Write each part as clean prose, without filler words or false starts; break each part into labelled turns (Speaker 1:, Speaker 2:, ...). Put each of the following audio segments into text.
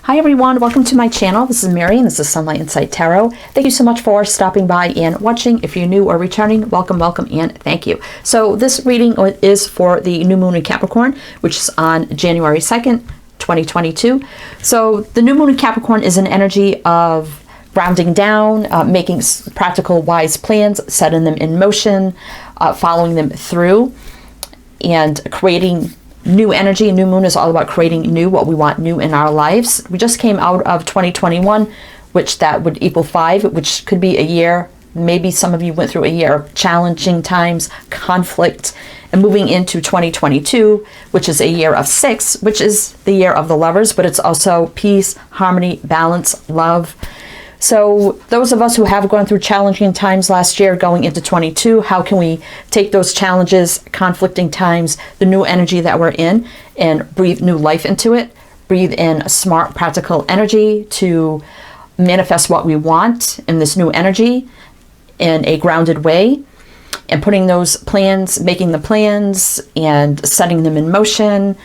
Speaker 1: Hi everyone, welcome to my channel. This is Mary and this is Sunlight Insight Tarot. Thank you so much for stopping by and watching. If you're new or returning, welcome, welcome, and thank you. So this reading is for the new moon in Capricorn, which is on January 2nd, 2022. So the new moon in Capricorn is an energy of grounding down, making practical, wise plans, setting them in motion, following them through, and creating new energy. New moon is all about creating new, what we want new in our lives. We just came out of 2021, which that would equal 5, which could be a year. Maybe some of you went through a year of challenging times, conflict, and moving into 2022, which is a year of 6, which is the year of the lovers, but it's also peace, harmony, balance, love. So those of us who have gone through challenging times last year going into 22, how can we take those challenges, conflicting times, the new energy that we're in, and breathe new life into it? Breathe in a smart, practical energy to manifest what we want in this new energy in a grounded way, and putting those plans, making the plans and setting them in motion.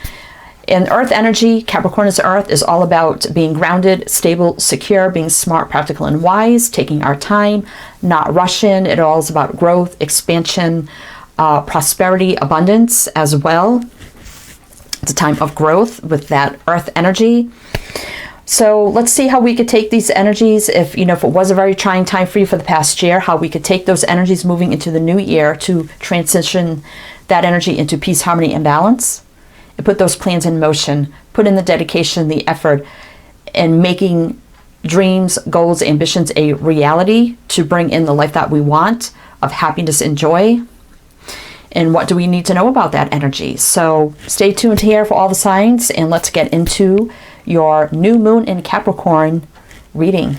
Speaker 1: And earth energy, Capricorn is earth, is all about being grounded, stable, secure, being smart, practical, and wise, taking our time, not rushing. It all is about growth, expansion, prosperity, abundance as well. It's a time of growth with that earth energy. So let's see how we could take these energies, if it was a very trying time for you for the past year, how we could take those energies moving into the new year to transition that energy into peace, harmony, and balance. And put those plans in motion, put in the dedication, the effort, and making dreams, goals, ambitions a reality to bring in the life that we want of happiness and joy. And what do we need to know about that energy? So stay tuned here for all the signs, and let's get into your new moon in Capricorn reading.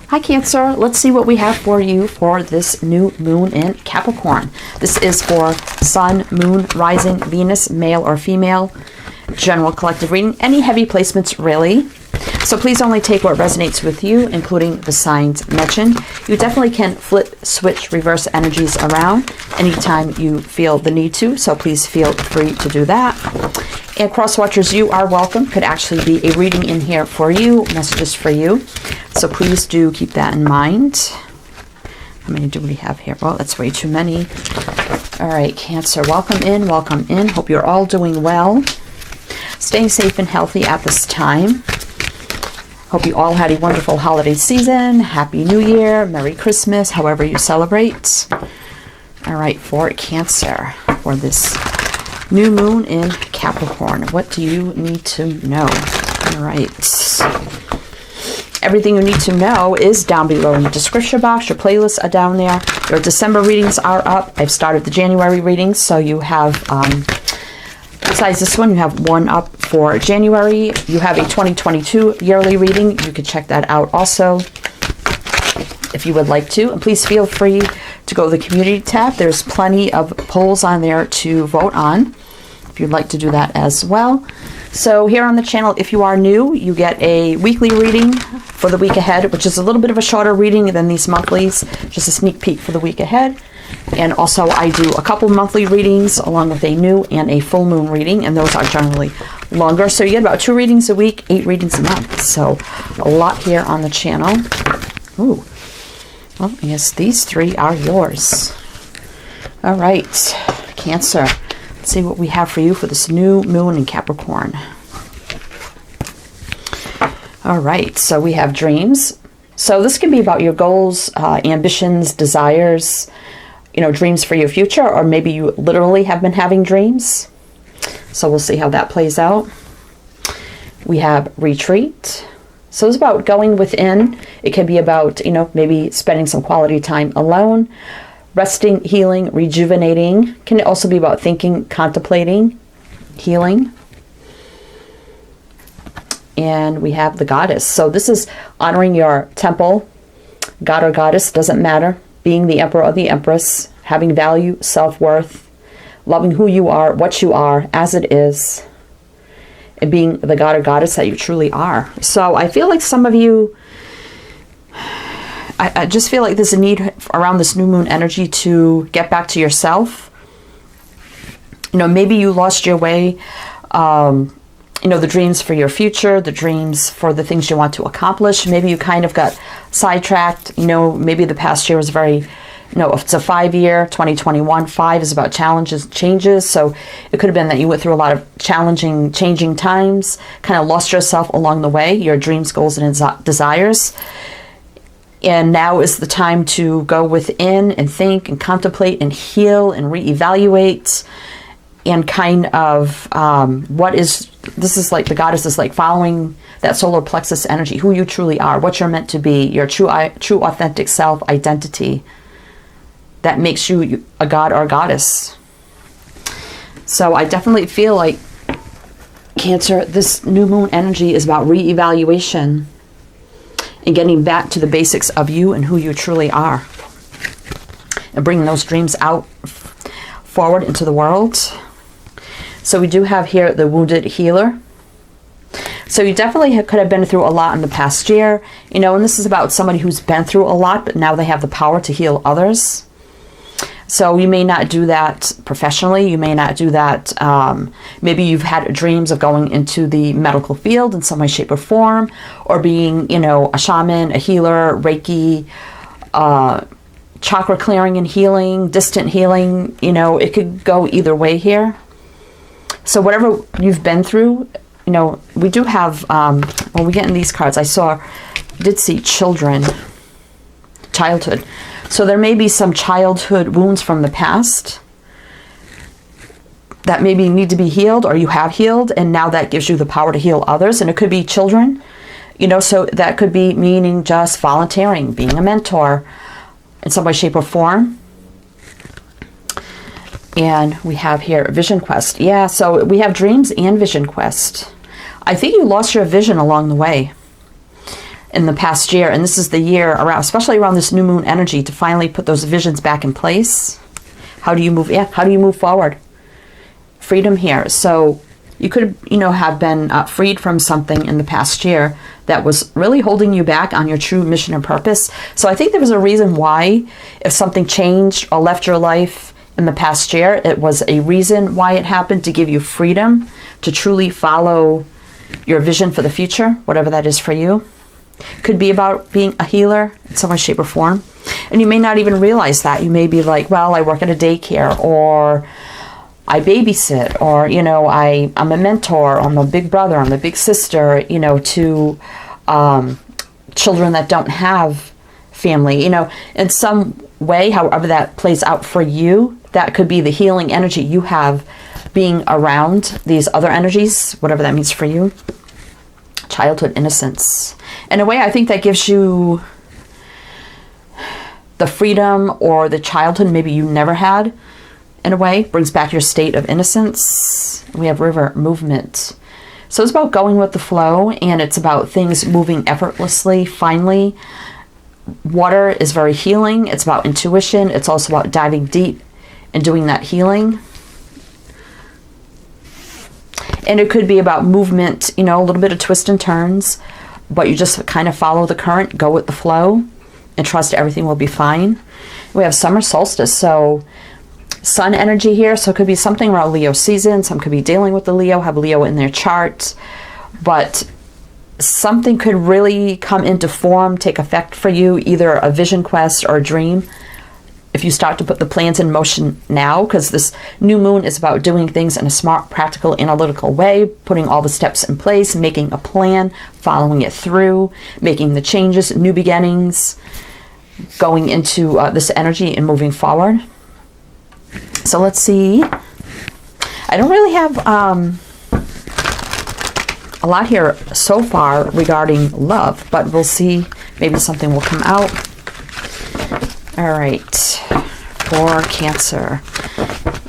Speaker 1: Hi Cancer, let's see what we have for you for this new moon in Capricorn. This is for Sun, Moon, Rising, Venus, male or female, general collective reading, any heavy placements really. So please only take what resonates with you, including the signs mentioned. You definitely can flip, switch, reverse energies around anytime you feel the need to, so please feel free to do that. And cross watchers, you are welcome. Could actually be a reading in here for you, messages for you. So please do keep that in mind. How many do we have here? Well, that's way too many. All right, Cancer, welcome in, welcome in. Hope you're all doing well. Staying safe and healthy at this time. Hope you all had a wonderful holiday season. Happy New Year, Merry Christmas, however you celebrate. All right, for Cancer, for this new moon in Capricorn, what do you need to know? All right. Everything you need to know is down below in the description box. Your playlists are down there. Your December readings are up. I've started the January readings, so you have, besides this one, you have one up for January. You have a 2022 yearly reading. You can check that out also if you would like to. And please feel free to go to the community tab. There's plenty of polls on there to vote on if you'd like to do that as well. So here on the channel, if you are new, you get a weekly reading for the week ahead, which is a little bit of a shorter reading than these monthlies, just a sneak peek for the week ahead. And also I do a couple monthly readings along with a new and a full moon reading, and those are generally longer. So you get about 2 readings a week, 8 readings a month. So a lot here on the channel. Ooh. Well, I guess these 3 are yours. All right, Cancer. Let's see what we have for you for this new moon in Capricorn. All right, so we have dreams. So this can be about your goals, ambitions, desires, dreams for your future, or maybe you literally have been having dreams. So we'll see how that plays out. We have retreat. So it's about going within. It can be about, maybe spending some quality time alone. Resting, healing, rejuvenating. Can also be about thinking, contemplating, healing. And we have the goddess. So this is honoring your temple. God or goddess, doesn't matter. Being the emperor or the empress. Having value, self-worth. Loving who you are, what you are, as it is. And being the god or goddess that you truly are. So I feel like some of you, I just feel like there's a need around this new moon energy to get back to yourself. Maybe you lost your way you know, the dreams for your future, the dreams for the things you want to accomplish. Maybe you kind of got sidetracked. You know, maybe the past year was very, you know, if it's a 5-year, 2021, 5 is about challenges, changes. So it could have been that you went through a lot of challenging, changing times, kind of lost yourself along the way, your dreams, goals, and desires. And now is the time to go within and think and contemplate and heal and reevaluate and kind of this is like the goddess is like following that solar plexus energy, who you truly are, what you're meant to be, your true authentic self identity that makes you a god or a goddess. So I definitely feel like, Cancer, this new moon energy is about reevaluation and getting back to the basics of you and who you truly are, and bringing those dreams out forward into the world. So we do have here the wounded healer. So you definitely could have been through a lot in the past year, you know, and this is about somebody who's been through a lot, but now they have the power to heal others. So you may not do that professionally. You may not do that. Maybe you've had dreams of going into the medical field in some way, shape, or form, or being, you know, a shaman, a healer, Reiki, chakra clearing and healing, distant healing. You know, it could go either way here. So whatever you've been through, you know, we do have, when we get in these cards, did see childhood. So there may be some childhood wounds from the past that maybe need to be healed, or you have healed, and now that gives you the power to heal others. And it could be children, you know, so that could be meaning just volunteering, being a mentor in some way, shape, or form. And we have here Vision Quest. Yeah, so we have dreams and Vision Quest. I think you lost your vision along the way in the past year, and this is the year around, especially around this new moon energy, to finally put those visions back in place. How do you move? Yeah, how do you move forward? Freedom here. So you could, you know, have been freed from something in the past year that was really holding you back on your true mission and purpose. So I think there was a reason why, if something changed or left your life in the past year, it was a reason why it happened, to give you freedom to truly follow your vision for the future, whatever that is for you. Could be about being a healer in some way, shape, or form. And you may not even realize that. You may be like, well, I work at a daycare, or I babysit, or, you know, I'm a mentor, I'm a big brother, I'm a big sister, you know, to children that don't have family, you know, in some way, however that plays out for you. That could be the healing energy you have being around these other energies, whatever that means for you. Childhood innocence. In a way, I think that gives you the freedom or the childhood maybe you never had, in a way. Brings back your state of innocence. We have river movement. So it's about going with the flow, and it's about things moving effortlessly, finally. Water is very healing. It's about intuition. It's also about diving deep and doing that healing. And it could be about movement, you know, a little bit of twists and turns, but you just kind of follow the current, go with the flow, and trust everything will be fine. We have summer solstice, so sun energy here, so it could be something around Leo season. Some could be dealing with the Leo, have Leo in their chart, but something could really come into form, take effect for you, either a vision quest or a dream, if you start to put the plans in motion now, because this new moon is about doing things in a smart, practical, analytical way, putting all the steps in place, making a plan, following it through, making the changes, new beginnings, going into this energy and moving forward. So let's see. I don't really have a lot here so far regarding love, but we'll see. Maybe something will come out. All right, for Cancer.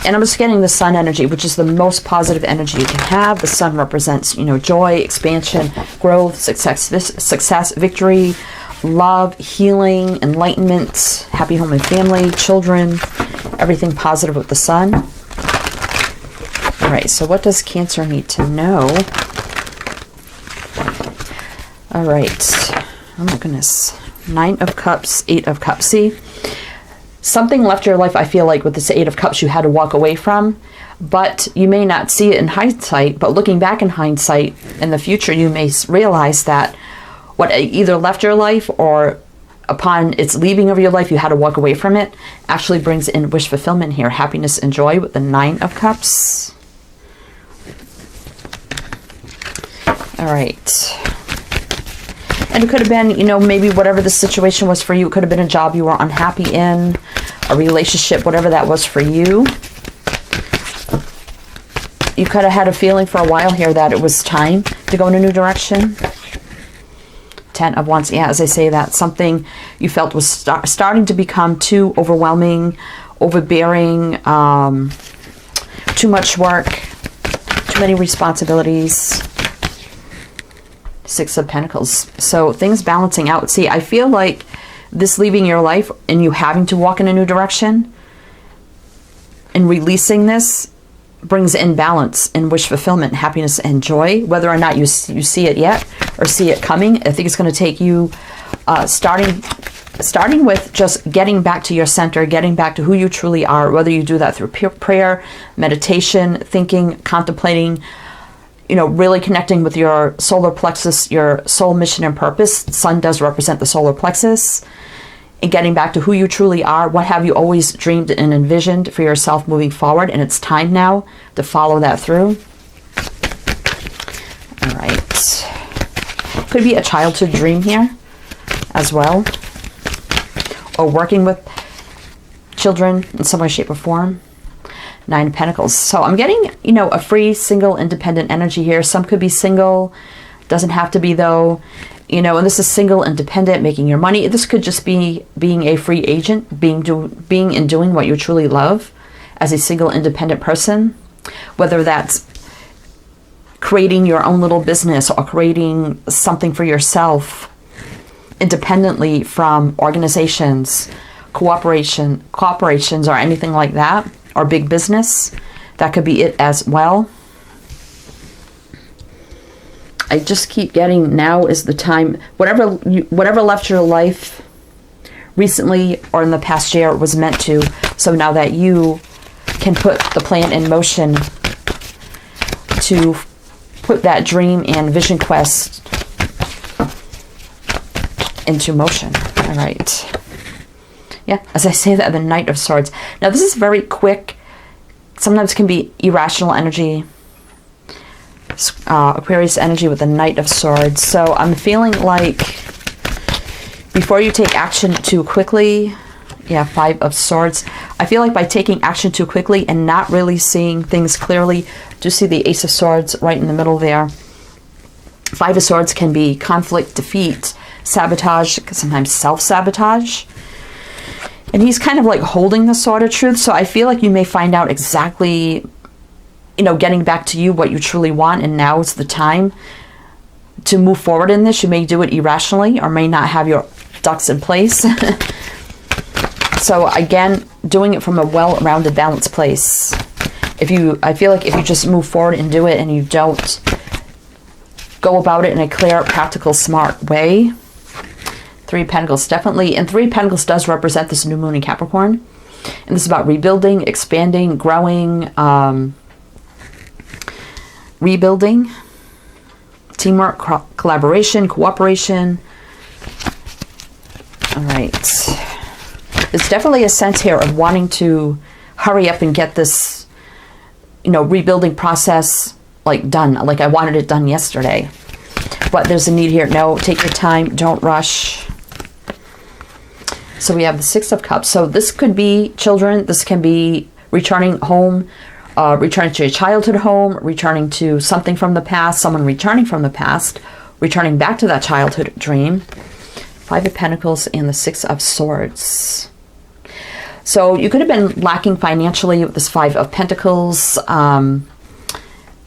Speaker 1: And I'm just getting the sun energy, which is the most positive energy you can have. The sun represents, you know, joy, expansion, growth, success, victory, love, healing, enlightenment, happy home and family, children, everything positive with the sun. All right, so what does Cancer need to know? All right. Oh my goodness. 9 of Cups, 8 of Cups. See? something left your life, I feel like, with this Eight of Cups you had to walk away from, but you may not see it in hindsight, but looking back in hindsight in the future, you may realize that what either left your life or upon its leaving of your life, you had to walk away from it, actually brings in wish fulfillment here, happiness and joy with the Nine of Cups. All right. And it could have been, you know, maybe whatever the situation was for you. It could have been a job you were unhappy in, a relationship, whatever that was for you. You could have had a feeling for a while here that it was time to go in a new direction. Ten of Wands. Yeah, as I say that, something you felt was starting to become too overwhelming, overbearing, too much work, too many responsibilities. Six of Pentacles. So things balancing out. See, I feel like this leaving your life and you having to walk in a new direction and releasing this brings in balance and wish fulfillment, happiness and joy. Whether or not you see it yet or see it coming, I think it's going to take you starting with just getting back to your center, getting back to who you truly are, whether you do that through prayer, meditation, thinking, contemplating, you know, really connecting with your solar plexus, your soul mission and purpose. Sun does represent the solar plexus. And getting back to who you truly are. What have you always dreamed and envisioned for yourself moving forward? And it's time now to follow that through. All right. Could be a childhood dream here as well. Or working with children in some way, shape, or form. Nine of Pentacles. So I'm getting, you know, a free, single, independent energy here. Some could be single. Doesn't have to be, though. You know, and this is single, independent, making your money. This could just be being a free agent, being and doing what you truly love as a single, independent person. Whether that's creating your own little business or creating something for yourself independently from organizations, corporations, or anything like that. Or big business, that could be it as well. I just keep getting now is the time, whatever left your life recently or in the past year was meant to. So now that you can put the plan in motion to put that dream and vision quest into motion. All right. Yeah, as I say that, the Knight of Swords. Now, this is very quick. Sometimes can be irrational energy. Aquarius energy with the Knight of Swords. So I'm feeling like before you take action too quickly, yeah, Five of Swords. I feel like by taking action too quickly and not really seeing things clearly, do see the Ace of Swords right in the middle there. Five of Swords can be conflict, defeat, sabotage, sometimes self-sabotage. And he's kind of like holding the sword of truth. So I feel like you may find out exactly, you know, getting back to you what you truly want. And now is the time to move forward in this. You may do it irrationally or may not have your ducks in place. So again, doing it from a well-rounded, balanced place. I feel like if you just move forward and do it and you don't go about it in a clear, practical, smart way. Three of Pentacles, definitely. And Three of Pentacles does represent this new moon in Capricorn. And this is about rebuilding, expanding, growing, rebuilding, teamwork, collaboration, cooperation. All right. There's definitely a sense here of wanting to hurry up and get this, you know, rebuilding process like done. Like I wanted it done yesterday. But there's a need here. No, take your time. Don't rush. So we have the Six of Cups. So this could be children. This can be returning home, returning to your childhood home, returning to something from the past, someone returning from the past, returning back to that childhood dream. Five of Pentacles and the Six of Swords. So you could have been lacking financially with this Five of Pentacles.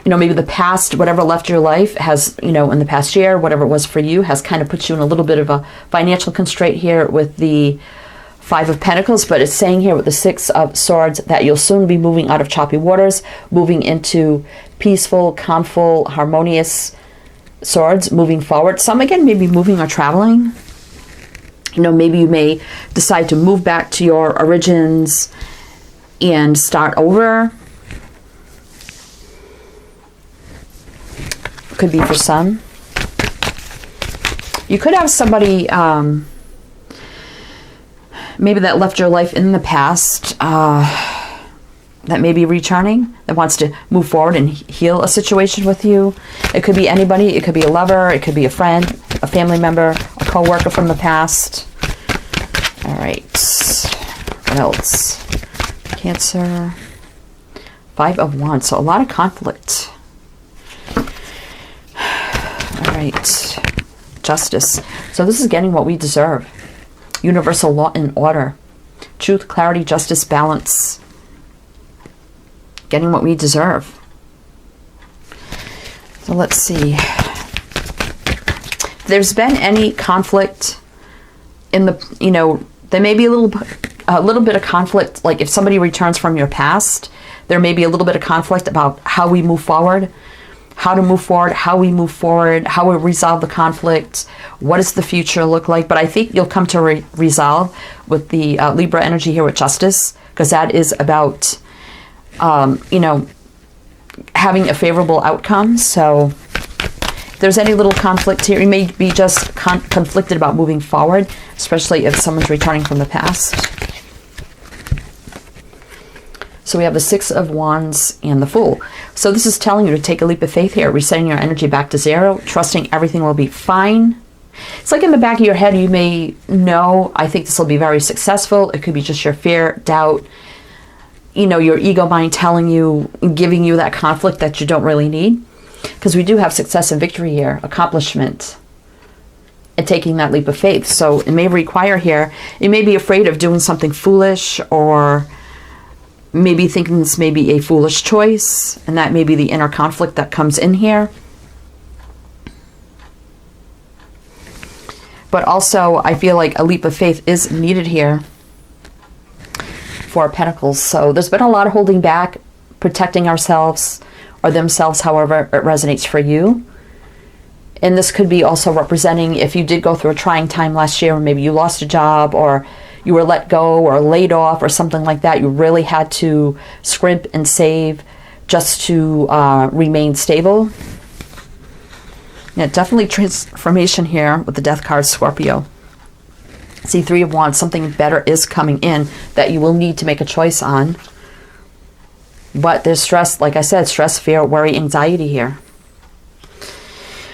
Speaker 1: You know, maybe the past, whatever left your life has, you know, in the past year, whatever it was for you, has kind of put you in a little bit of a financial constraint here with the Five of Pentacles. But it's saying here with the Six of Swords that you'll soon be moving out of choppy waters, moving into peaceful, calmful, harmonious swords, moving forward. Some, again, maybe moving or traveling. You know, maybe you may decide to move back to your origins and start over. Could be for some. You could have somebody maybe that left your life in the past that may be returning, that wants to move forward and heal a situation with you. It could be anybody. It could be a lover. It could be a friend, a family member, a co-worker from the past. All right. What else? Cancer. 5 of Wands. So a lot of conflict. All right. Justice. So this is getting what we deserve. Universal law and order. Truth, clarity, justice, balance. Getting what we deserve. So let's see. If there's been any conflict in the, you know, there may be a little bit of conflict. Like if somebody returns from your past, there may be a little bit of conflict about how we move forward, how to move forward, how we move forward, how we resolve the conflict, what does the future look like. But I think you'll come to resolve with the Libra energy here with justice, because that is about, you know, having a favorable outcome. So if there's any little conflict here, you may be just conflicted about moving forward, especially if someone's returning from the past. So we have the 6 of Wands and the Fool. So this is telling you to take a leap of faith here, resetting your energy back to zero, trusting everything will be fine. It's like in the back of your head, you may know, I think this will be very successful. It could be just your fear, doubt, you know, your ego mind telling you, giving you that conflict that you don't really need. Because we do have success and victory here, accomplishment, and taking that leap of faith. So it may require here, you may be afraid of doing something foolish, or maybe thinking this may be a foolish choice, and that may be the inner conflict that comes in here. But also, I feel like a leap of faith is needed here. 4 of Pentacles. So there's been a lot of holding back, protecting ourselves or themselves, however it resonates for you. And this could be also representing if you did go through a trying time last year, or maybe you lost a job, or you were let go or laid off or something like that. You really had to scrimp and save just to remain stable. Yeah, definitely transformation here with the Death card, Scorpio. See, 3 of Wands, something better is coming in that you will need to make a choice on. But there's stress, like I said, stress, fear, worry, anxiety here.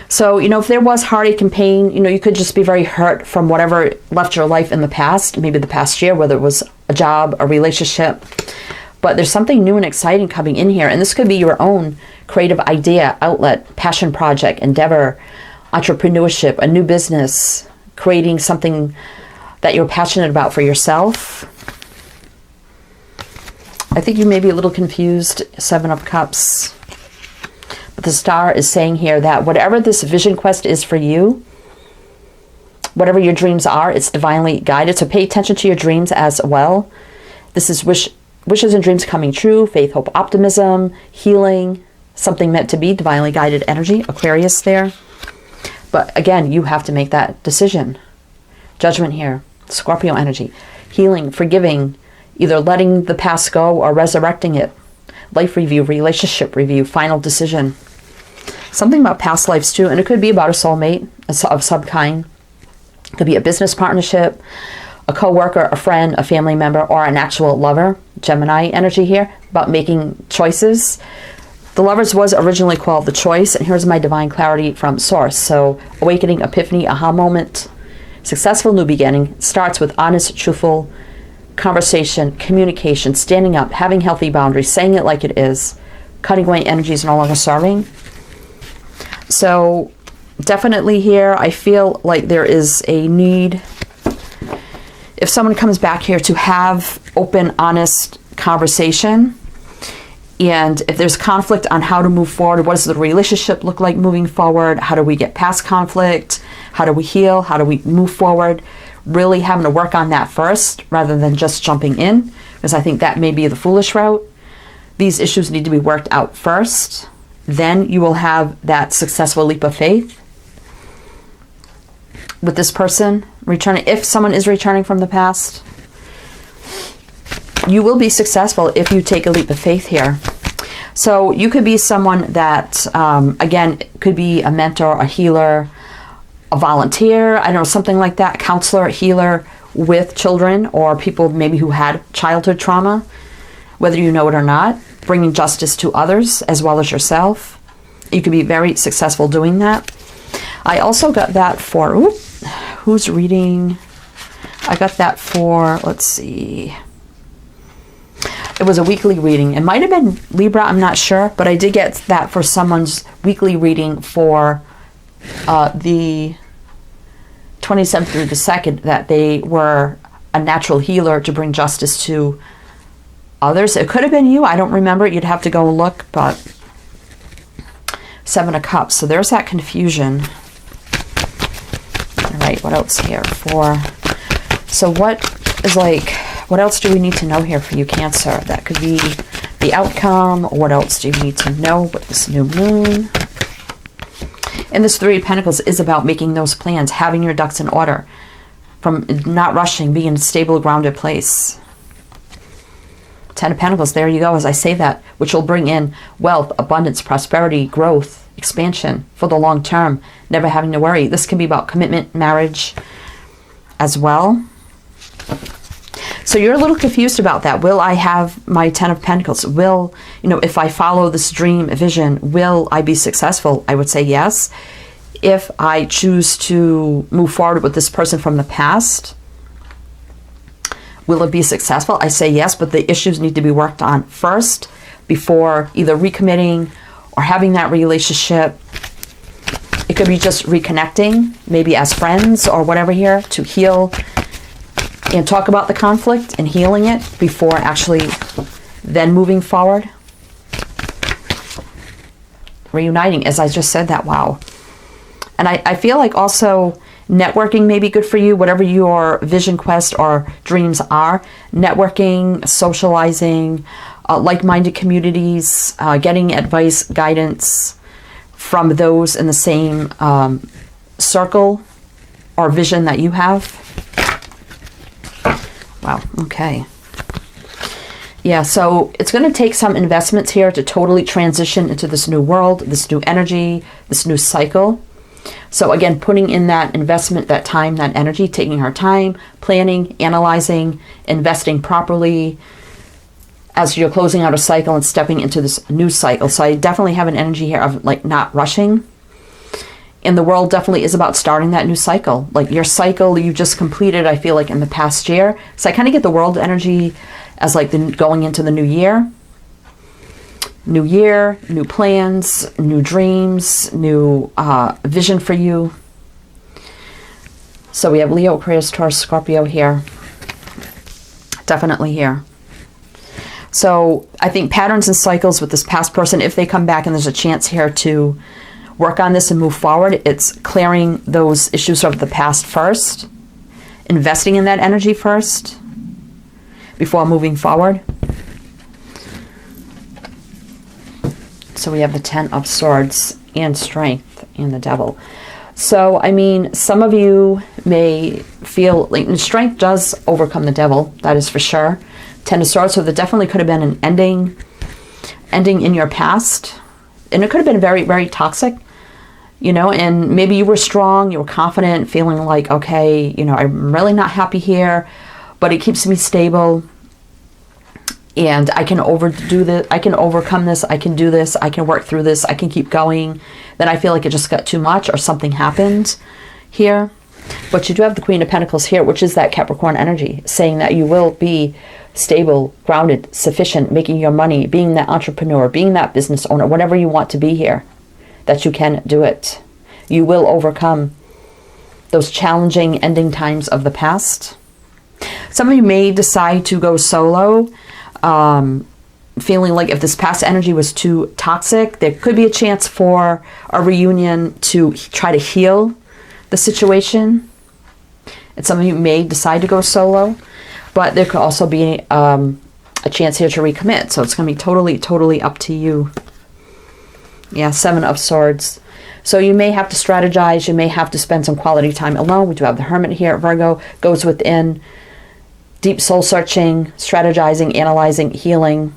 Speaker 1: So, you know, if there was heartache and pain, you know, you could just be very hurt from whatever left your life in the past, maybe the past year, whether it was a job, a relationship. But there's something new and exciting coming in here. And this could be your own creative idea, outlet, passion project, endeavor, entrepreneurship, a new business, creating something that you're passionate about for yourself. I think you may be a little confused, 7 of Cups. But the Star is saying here that whatever this vision quest is for you, whatever your dreams are, it's divinely guided. So pay attention to your dreams as well. This is wishes and dreams coming true, faith, hope, optimism, healing, something meant to be, divinely guided energy, Aquarius there. But again, you have to make that decision. Judgment here, Scorpio energy, healing, forgiving, either letting the past go or resurrecting it. Life review, relationship review, final decision. Something about past lives too, and it could be about a soulmate of some kind. It could be a business partnership, a co-worker, a friend, a family member, or an actual lover. Gemini energy here, about making choices. The Lovers was originally called The Choice, and here's my divine clarity from Source. So, awakening, epiphany, aha moment, successful new beginning, starts with honest, truthful conversation, communication, standing up, having healthy boundaries, saying it like it is, cutting away energies no longer serving. So definitely here, I feel like there is a need, if someone comes back here, to have open, honest conversation. And if there's conflict on how to move forward, what does the relationship look like moving forward? How do we get past conflict? How do we heal? How do we move forward? Really having to work on that first rather than just jumping in, because I think that may be the foolish route. These issues need to be worked out first. Then you will have that successful leap of faith. with this person returning, if someone is returning from the past, you will be successful if you take a leap of faith here. So you could be someone that, again, could be a mentor, a healer, a volunteer, I don't know, something like that, a counselor, a healer with children or people maybe who had childhood trauma, whether you know it or not, bringing justice to others as well as yourself. You could be very successful doing that. I also got that for, who's reading? I got that for, let's see. It was a weekly reading. It might have been Libra, I'm not sure, but I did get that for someone's weekly reading for the 27th through the 2nd, that they were a natural healer to bring justice to others. It could have been you. I don't remember. You'd have to go look, but 7 of Cups. So there's that confusion. All right, what else here for? So what else do we need to know here for you, Cancer? That could be the outcome, or what else do you need to know with this new moon? And this 3 of Pentacles is about making those plans, having your ducks in order, from not rushing, being in a stable, grounded place. 10 of Pentacles, there you go, as I say that, which will bring in wealth, abundance, prosperity, growth, expansion for the long term, never having to worry. This can be about commitment, marriage as well. So you're a little confused about that. Will I have my 10 of Pentacles? Will, if I follow this dream, vision, will I be successful? I would say yes. If I choose to move forward with this person from the past, will it be successful? I say yes, but the issues need to be worked on first before either recommitting or having that relationship. It could be just reconnecting, maybe as friends or whatever here, to heal and talk about the conflict and healing it before actually then moving forward. Reuniting, as I just said that, wow. And I feel like also networking may be good for you, whatever your vision quest or dreams are. Networking, socializing, like-minded communities, getting advice, guidance from those in the same circle or vision that you have. Wow, okay. Yeah, so it's going to take some investments here to totally transition into this new world, this new energy, this new cycle. So again, putting in that investment, that time, that energy, taking our time, planning, analyzing, investing properly as you're closing out a cycle and stepping into this new cycle. So I definitely have an energy here of like not rushing. And the world definitely is about starting that new cycle. Like your cycle you just completed, I feel like in the past year. So I kind of get the world energy as like going into the new year. New year, new plans, new dreams, new vision for you. So we have Leo, Aquarius, Taurus, Scorpio here. Definitely here. So I think patterns and cycles with this past person, if they come back and there's a chance here to work on this and move forward, it's clearing those issues of the past first, investing in that energy first before moving forward. So we have the 10 of Swords and Strength and the Devil. So, I mean, some of you may feel like strength does overcome the devil, that is for sure. 10 of Swords, so there definitely could have been an ending in your past. And it could have been very, very toxic, and maybe you were strong, you were confident, feeling like, okay, I'm really not happy here, but it keeps me stable. And I can overdo this, I can overcome this, I can do this, I can work through this, I can keep going. Then I feel like it just got too much or something happened here. But you do have the Queen of Pentacles here, which is that Capricorn energy, saying that you will be stable, grounded, sufficient, making your money, being that entrepreneur, being that business owner, whatever you want to be here, that you can do it. You will overcome those challenging ending times of the past. Some of you may decide to go solo, feeling like if this past energy was too toxic, there could be a chance for a reunion to try to heal the situation. And some of you may decide to go solo, but there could also be a chance here to recommit. So it's going to be totally, totally up to you. Yeah, 7 of Swords. So you may have to strategize. You may have to spend some quality time alone. We do have the Hermit here. Virgo goes within, deep soul searching, strategizing, analyzing, healing,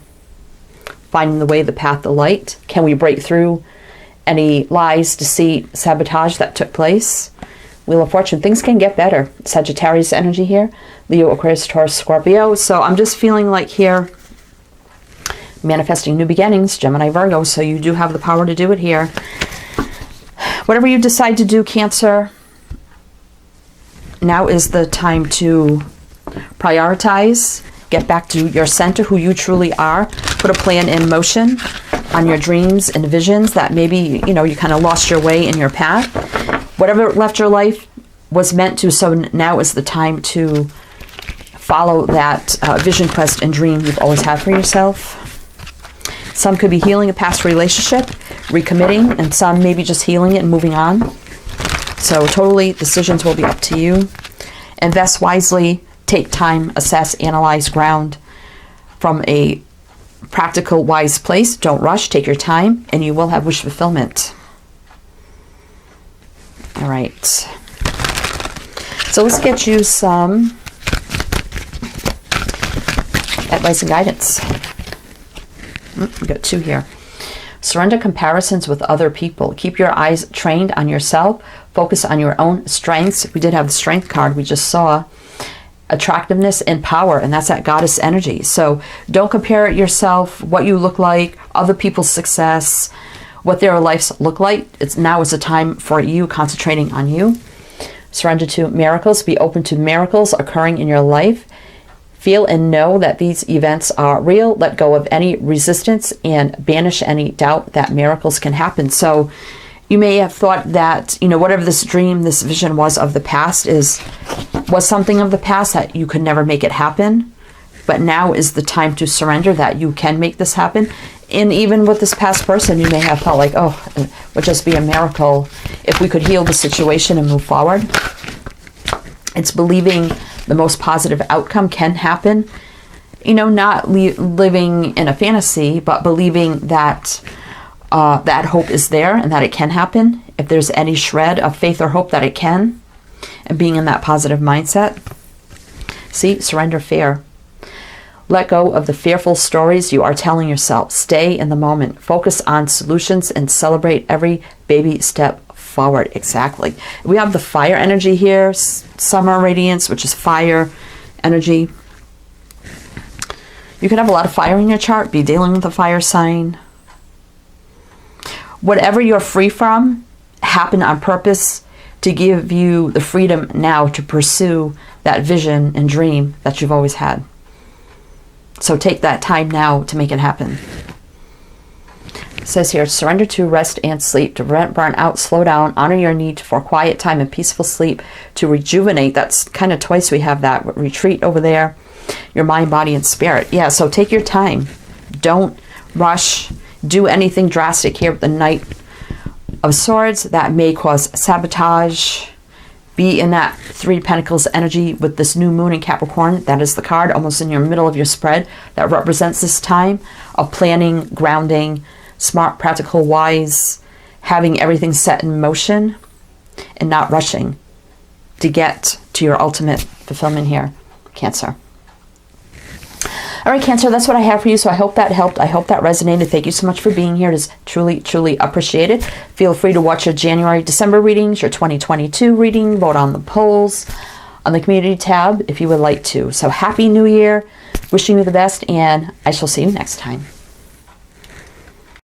Speaker 1: finding the way, the path, the light. Can we break through any lies, deceit, sabotage that took place? Wheel of Fortune, things can get better. Sagittarius energy here. Leo, Aquarius, Taurus, Scorpio. So I'm just feeling like here, manifesting new beginnings, Gemini, Virgo. So you do have the power to do it here. Whatever you decide to do, Cancer, now is the time to prioritize, get back to your center, who you truly are, put a plan in motion on your dreams and visions that maybe, you know, you kind of lost your way in your path. Whatever left your life was meant to, so now is the time to follow that vision, quest, and dream you've always had for yourself. Some could be healing a past relationship, recommitting, and some maybe just healing it and moving on. So totally, decisions will be up to you. Invest wisely, take time, assess, analyze, ground from a practical, wise place. Don't rush, take your time, and you will have wish fulfillment. All right. So let's get you some advice and guidance. We got 2 here. Surrender comparisons with other people. Keep your eyes trained on yourself. Focus on your own strengths. We did have the Strength card we just saw. Attractiveness and power, and that's that goddess energy. So don't compare yourself, what you look like, other people's success, what their lives look like. Now is a time for you concentrating on you. Surrender to miracles. Be open to miracles occurring in your life. Feel and know that these events are real. Let go of any resistance and banish any doubt that miracles can happen. So you may have thought that, you know, whatever this dream, this vision was of the past was something of the past, that you could never make it happen. But now is the time to surrender that you can make this happen. And even with this past person, you may have felt like, oh, it would just be a miracle if we could heal the situation and move forward. It's believing the most positive outcome can happen. You know, not living in a fantasy, but believing that that hope is there and that it can happen. If there's any shred of faith or hope that it can, and being in that positive mindset. See, surrender fear. Let go of the fearful stories you are telling yourself. Stay in the moment. Focus on solutions and celebrate every baby step forward. Exactly. We have the fire energy here. Summer radiance, which is fire energy. You could have a lot of fire in your chart. Be dealing with a fire sign. Whatever you're free from happened on purpose to give you the freedom now to pursue that vision and dream that you've always had. So take that time now to make it happen. It says here, surrender to rest and sleep, to prevent burnout, slow down, honor your need for quiet time and peaceful sleep, to rejuvenate. That's kind of twice we have that retreat over there. Your mind, body, and spirit. Yeah, so take your time. Don't rush. Do anything drastic here with the Knight of Swords that may cause sabotage. Be in that 3 Pentacles energy with this new moon in Capricorn. That is the card almost in your middle of your spread that represents this time of planning, grounding, smart, practical, wise, having everything set in motion and not rushing to get to your ultimate fulfillment here, Cancer. All right, Cancer, that's what I have for you. So I hope that helped. I hope that resonated. Thank you so much for being here. It is truly, truly appreciated. Feel free to watch your January, December readings, your 2022 reading, vote on the polls on the community tab if you would like to. So happy New Year. Wishing you the best, and I shall see you next time.